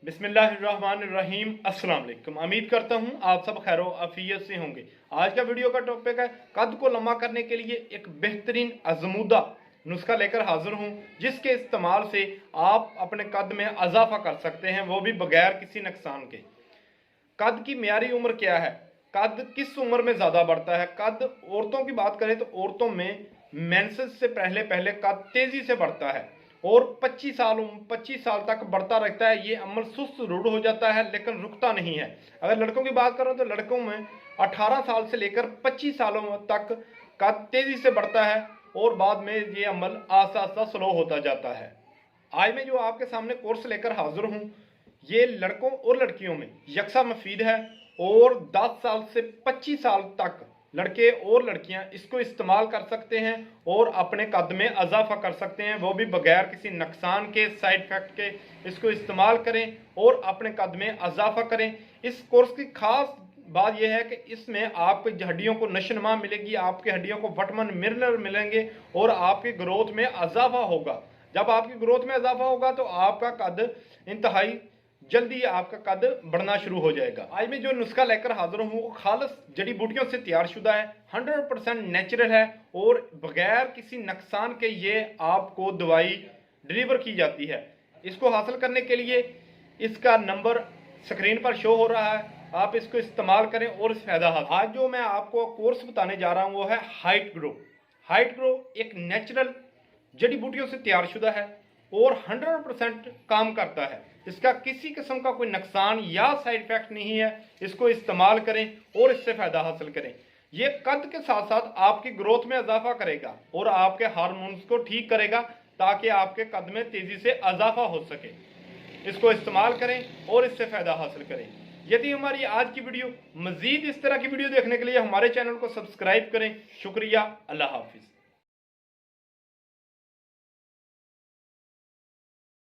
बिस्मिल्लाहिर्रहमानिर्रहीम। अस्सलाम वालेकुम। उम्मीद करता हूँ आप सब खैर आफियत से होंगे। आज का वीडियो का टॉपिक है कद को लंबा करने के लिए एक बेहतरीन आजमूदा नुस्खा लेकर हाजिर हूँ, जिसके इस्तेमाल से आप अपने कद में इजाफा कर सकते हैं, वो भी बगैर किसी नुकसान के। कद की मियारी उम्र क्या है, कद किस उम्र में ज़्यादा बढ़ता है? कद औरतों की बात करें तो औरतों में मेंसेस से पहले पहले कद तेज़ी से बढ़ता है और 25 साल तक बढ़ता रहता है। ये अमल सुस्त रूढ़ हो जाता है लेकिन रुकता नहीं है। अगर लड़कों की बात करें तो लड़कों में 18 साल से लेकर 25 सालों तक कद तेज़ी से बढ़ता है और बाद में ये अमल आस्ता आस्ता स्लो होता जाता है। आज मैं जो आपके सामने कोर्स लेकर हाजिर हूँ, ये लड़कों और लड़कियों में यकसा मुफीद है और 10 साल से 25 साल तक लड़के और लड़कियां इसको इस्तेमाल कर सकते हैं और अपने कद में इजाफा कर सकते हैं, वो भी बगैर किसी नुकसान के, साइड इफेक्ट के। इसको इस्तेमाल करें और अपने कद में इजाफा करें। इस कोर्स की खास बात यह है कि इसमें आपकी हड्डियों को नशोनुमा मिलेगी, आपकी हड्डियों को विटामिन मिनरल मिलेंगे और आपकी ग्रोथ में इजाफा होगा। जब आपकी ग्रोथ में इजाफा होगा तो आपका कद इंतहाई जल्दी आपका कद बढ़ना शुरू हो जाएगा। आज मैं जो नुस्खा लेकर हाजिर हूँ वो खालिस जड़ी बूटियों से तैयार शुदा है, 100% नेचुरल है और बगैर किसी नुकसान के ये आपको दवाई डिलीवर की जाती है। इसको हासिल करने के लिए इसका नंबर स्क्रीन पर शो हो रहा है, आप इसको इस्तेमाल करें और इस फायदा हासिल। आज जो मैं आपको कोर्स बताने जा रहा हूँ वो है हाइट ग्रो। हाइट ग्रो एक नेचुरल जड़ी बूटियों से तैयार शुदा है और 100% काम करता है। इसका किसी किस्म का कोई नुकसान या साइड इफेक्ट नहीं है। इसको इस्तेमाल करें और इससे फायदा हासिल करें। ये कद के साथ साथ आपकी ग्रोथ में इजाफा करेगा और आपके हार्मोन्स को ठीक करेगा ताकि आपके कद में तेजी से इजाफा हो सके। इसको इस्तेमाल करें और इससे फायदा हासिल करें। यदि हमारी आज की वीडियो, मजीद इस तरह की वीडियो देखने के लिए हमारे चैनल को सब्सक्राइब करें। शुक्रिया। अल्लाह हाफिज।